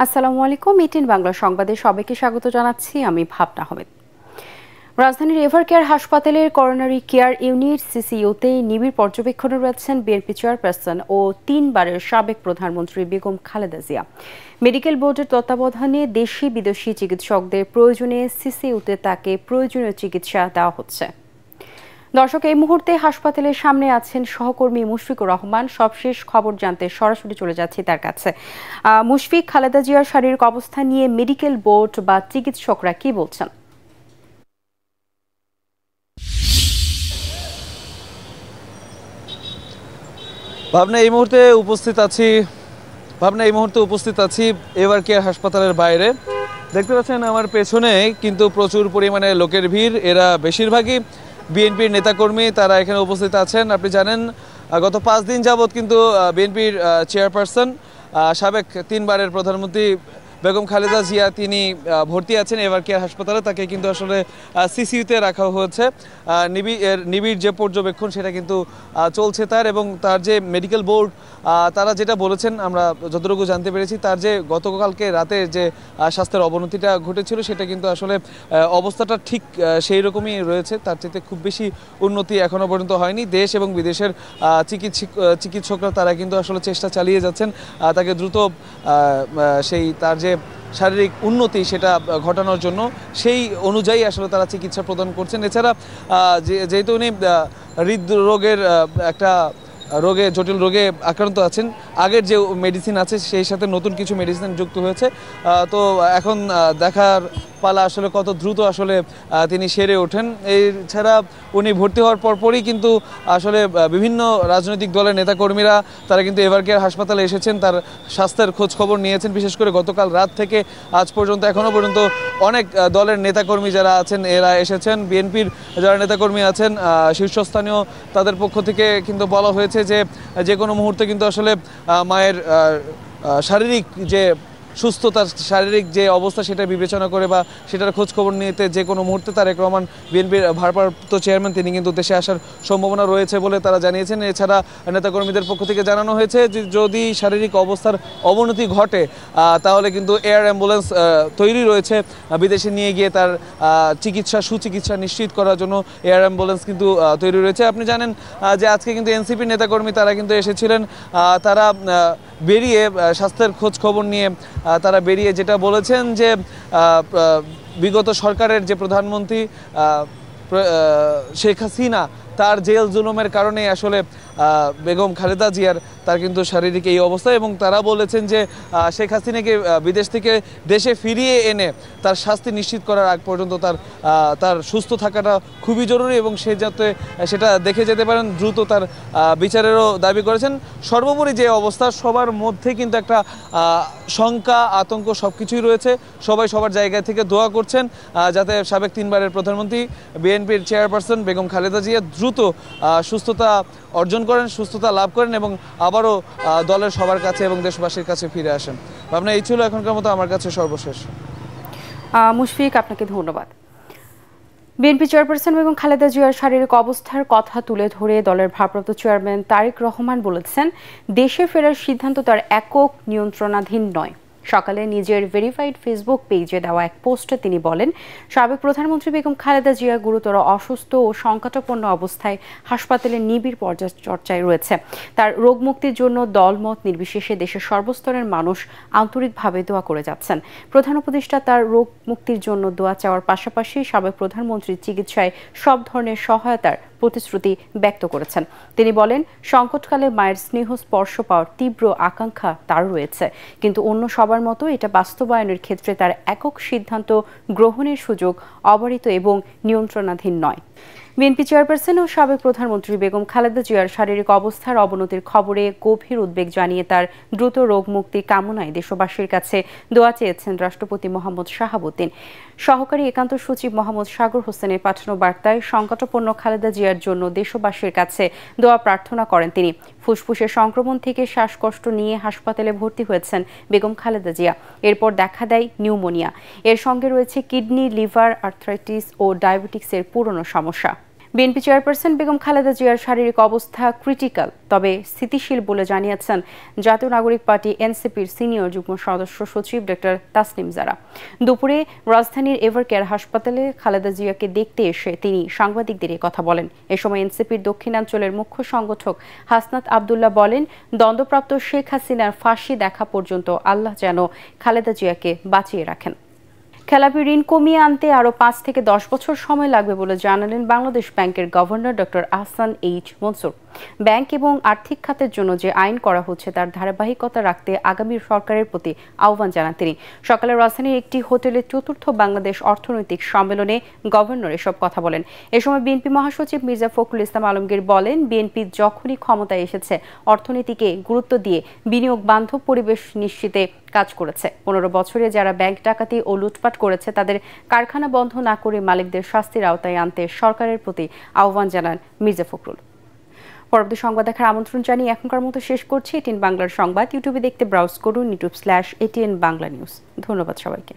আসসালামু আলাইকুম। ইটিন বাংলা সংবাদে সবাইকে স্বাগত জানাচ্ছি। আমি ভাবনা আহমেদ। রাজধানীর এভারকেয়ার হাসপাতালের করোনারি কেয়ার ইউনিট সিসিইউতে নিবিড় পর্যবেক্ষণে রয়েছেন বিএনপি চেয়ারপারসন ও 3 বারের সাবেক প্রধানমন্ত্রী বেগম খালেদা জিয়া। মেডিকেল বোর্ডের তত্ত্বাবধানে দেশি বিদেশি চিকিৎসকদের প্রয়োজনে সিসিইউতে তাকে প্রয়োজনীয় চিকিৎসা দেওয়া হচ্ছে। দর্শক, এই মুহূর্তে হাসপাতালের সামনে আছেন সহকর্মী মুশফিকুর রহমান। সবশেষ খবর জানতে সরাসরি চলে যাচ্ছি তার কাছে। মুশফিক, খালেদা জিয়ার শারীরিক অবস্থা নিয়ে মেডিকেল বোর্ড বা চিকিৎসকরা কি বলছেন? ভাবনা এই মুহূর্তে উপস্থিত আছি এভারকেয়ার হাসপাতালের বাইরে। দেখতে পাচ্ছেন আমার পেছনে কিন্তু প্রচুর পরিমাণে লোকের ভিড়। এরা বেশিরভাগই বিএনপির নেতাকর্মী, তারা এখানে উপস্থিত আছেন। আপনি জানেন গত 5 দিন যাবৎ কিন্তু বিএনপির চেয়ারপারসন সাবেক 3 বারের প্রধানমন্ত্রী বেগম খালেদা জিয়া তিনি ভর্তি আছেন এভারকেয়ার হাসপাতালে। তাকে কিন্তু আসলে সিসিইউতে রাখা হয়েছে। নিবিড় যে পর্যবেক্ষণ সেটা কিন্তু চলছে তার, এবং তার যে মেডিকেল বোর্ড তারা যেটা বলেছেন, আমরা যতটুকু জানতে পেরেছি, তার যে গতকালকে রাতে যে স্বাস্থ্যের অবনতিটা ঘটেছিল সেটা কিন্তু আসলে অবস্থাটা ঠিক সেই রকমই রয়েছে। তার চেয়ে খুব বেশি উন্নতি এখনও পর্যন্ত হয়নি। দেশ এবং বিদেশের চিকিৎসকরা তারা কিন্তু আসলে চেষ্টা চালিয়ে যাচ্ছেন তাকে দ্রুত তার যে শারীরিক উন্নতি সেটা ঘটানোর জন্য, সেই অনুযায়ী আসলে তারা চিকিৎসা প্রদান করছেন। এছাড়া যেহেতু উনি হৃদরোগের একটা জটিল রোগে আক্রান্ত আছেন, আগের যে মেডিসিন আছে সেই সাথে নতুন কিছু মেডিসিন যুক্ত হয়েছে। তো এখন দেখার পালা আসলে কত দ্রুত আসলে তিনি সেরে ওঠেন। এছাড়া উনি ভর্তি হওয়ার পরপরই কিন্তু আসলে বিভিন্ন রাজনৈতিক দলের নেতাকর্মীরা তারা কিন্তু এভারকেয়ার হাসপাতালে এসেছেন, তার স্বাস্থ্যের খোঁজ খবর নিয়েছেন। বিশেষ করে গতকাল রাত থেকে আজ পর্যন্ত এখনও পর্যন্ত অনেক দলের নেতাকর্মী যারা আছেন এরা এসেছেন। বিএনপির যারা নেতাকর্মী আছেন শীর্ষস্থানীয়, তাদের পক্ষ থেকে কিন্তু বলা হয়েছে যে কোনো মুহূর্তে কিন্তু আসলে মায়ের শারীরিক যে সুস্থতার শারীরিক যে অবস্থা সেটা বিবেচনা করে বা সেটার খোঁজ খবর নিতে যে কোনো মুহূর্তে তারেক রহমান বিএনপির ভারপ্রাপ্ত চেয়ারম্যান তিনি কিন্তু দেশে আসার সম্ভাবনা রয়েছে বলে তারা জানিয়েছেন। এছাড়া নেতাকর্মীদের পক্ষ থেকে জানানো হয়েছে যে যদি শারীরিক অবস্থার অবনতি ঘটে তাহলে কিন্তু এয়ার অ্যাম্বুলেন্স তৈরি রয়েছে বিদেশে নিয়ে গিয়ে তার সুচিকিৎসা নিশ্চিত করার জন্য এয়ার অ্যাম্বুলেন্স কিন্তু তৈরি রয়েছে। আপনি জানেন যে আজকে কিন্তু এনসিপির নেতাকর্মী তারা কিন্তু এসেছিলেন। তারা বেরিয়ে স্বাস্থ্যের খোঁজ খবর নিয়ে তারা বেরিয়ে যেটা বলেছেন যে বিগত সরকারের যে প্রধানমন্ত্রী শেখ হাসিনা তার জেল জুলুমের কারণে আসলে বেগম খালেদা জিয়ার তার কিন্তু শারীরিক এই অবস্থা, এবং তারা বলেছেন যে শেখ হাসিনাকে বিদেশ থেকে দেশে ফিরিয়ে এনে তার শাস্তি নিশ্চিত করার আগ পর্যন্ত তার সুস্থ থাকাটা খুবই জরুরি, এবং সে যাতে সেটা দেখে যেতে পারেন দ্রুত তার বিচারেরও দাবি করেছেন। সর্বোপরি যে অবস্থা সবার মধ্যে কিন্তু একটা শঙ্কা আতঙ্ক সব কিছুই রয়েছে। সবাই সবার জায়গা থেকে দোয়া করছেন যাতে সাবেক 3 বারের প্রধানমন্ত্রী বিএনপির চেয়ারপারসন বেগম খালেদা জিয়া দ্রুত সুস্থতা অর্জন করেন, সুস্থতা লাভ করেন এবং আবারও দলের সবার কাছে এবং দেশবাসীর কাছে ফিরে আসেন। ভাবনা এই ছিল এখনকার মতো আমার কাছে সর্বশেষ। মুশফিক, আপনাকে ধন্যবাদ। বিএনপি চেয়ারপারসন বেগম খালেদা জিয়ার শারীরিক অবস্থার কথা তুলে ধরে দলের ভারপ্রাপ্ত চেয়ারম্যান তারেক রহমান বলেছেন, দেশে ফেরার সিদ্ধান্ত তার একক নিয়ন্ত্রণাধীন নয়। সকালে নিজের ভেরিফাইড ফেসবুক পেজে দেওয়া এক পোস্টে তিনি বলেন, সাবেক প্রধানমন্ত্রী বেগম খালেদা জিয়া গুরুতর অসুস্থ ও সংকটাপন্ন অবস্থায় হাসপাতালে নিবিড় পর্যালোচনায় রয়েছে। তার রোগ মুক্তির জন্য দলমত নির্বিশেষে দেশের সর্বস্তরের মানুষ আন্তরিকভাবে দোয়া করে যাচ্ছেন। প্রধান উপদেষ্টা তার রোগ মুক্তির জন্য দোয়া চাওয়ার পাশাপাশি সাবেক প্রধানমন্ত্রীর চিকিৎসায় সব ধরনের সহায়তার প্রতিশ্রুতি ব্যক্ত করেছেন। তিনি বলেন, সংকটকালে মায়ের স্নেহ স্পর্শ পাওয়ার তীব্র আকাঙ্ক্ষা তার রয়েছে, কিন্তু অন্য সবার মতো এটা বাস্তবায়নের ক্ষেত্রে তার একক সিদ্ধান্ত গ্রহণের সুযোগ অবারিত এবং নিয়ন্ত্রণাধীন নয়। বিএনপি চেয়ারপারসন ও সাবেক প্রধানমন্ত্রী বেগম খালেদা জিয়ার শারীরিক অবস্থার অবনতির খবরে গভীর উদ্বেগ জানিয়ে তার দ্রুত রোগ মুক্তি কামনায় দেশবাসীর কাছে দোয়া চেয়েছেন রাষ্ট্রপতি মোহাম্মদ শাহাবুদ্দিন। সহকারী একান্ত সচিব মোহাম্মদ সাগর হোসেনের পাঠানো বার্তায় সংকটাপন্ন খালেদা জিয়ার জন্য দেশবাসীর কাছে দোয়া প্রার্থনা করেন তিনি। ফুসফুসের সংক্রমণ থেকে শ্বাসকষ্ট নিয়ে হাসপাতালে ভর্তি হয়েছেন বেগম খালেদা জিয়া। এরপর দেখা দেয় নিউমোনিয়া। এর সঙ্গে রয়েছে কিডনি, লিভার, আর্থ্রাইটিস ও ডায়াবেটিক্সের পুরনো সমস্যা। বিএনপি চেয়ারপারসন বেগম খালেদা জিয়ার শারীরিক অবস্থা ক্রিটিক্যাল, তবে স্থিতিশীল বলে জানিয়েছেন জাতীয় নাগরিক পার্টি এনসিপির সিনিয়র যুগ্ম সদস্য সচিব ডক্টর তাসনিম জারা। দুপুরে রাজধানীর এভারকেয়ার হাসপাতালে খালেদা জিয়াকে দেখতে এসে তিনি সাংবাদিকদের কথা বলেন। এ সময় এনসিপির দক্ষিণাঞ্চলের মুখ্য সংগঠক হাসনাত আবদুল্লাহ বলেন, দণ্ডপ্রাপ্ত শেখ হাসিনার ফাঁসি দেখা পর্যন্ত আল্লাহ যেন খালেদা জিয়াকে বাঁচিয়ে রাখেন। খেলাপি ঋণ কমিয়ে আনতে আরও 5 থেকে 10 বছর সময় লাগবে বলে জানালেন বাংলাদেশ ব্যাংকের governor doctor Ahsan H Mansur. Bank এবং আর্থিক খাতের জন্য যে আইন করা হচ্ছে তার ধারাবাহিকতা রাখতে আগামী সরকারের প্রতি আহ্বান জানান তিনি। সকালে রাজধানীর একটি হোটেলে চতুর্থ বাংলাদেশ অর্থনৈতিক সম্মেলনে গভর্নর এসব কথা বলেন। এ সময় বিএনপি মহাসচিব মির্জা ফখরুল ইসলাম আলমগীর বলেন, বিএনপি যখনই ক্ষমতায় এসেছে অর্থনীতিকে গুরুত্ব দিয়ে বিনিয়োগ বান্ধব পরিবেশ নিশ্চিতে কাজ করেছে। 15 বছরে যারা ব্যাংক ডাকাতি ও লুটপাট করেছে তাদের কারখানা বন্ধ না করে মালিকদের শাস্তির আওতায় আনতে সরকারের প্রতি আহ্বান জানান মির্জা ফখরুল। পরবর্তী সংবাদ দেখার আমন্ত্রণ জানিয়ে এখনকার মতো শেষ করছি এটিএন বাংলার সংবাদ। ইউটিউবে দেখতে ব্রাউজ করুন youtube/ATN বাংলা নিউজ। ধন্যবাদ সবাইকে।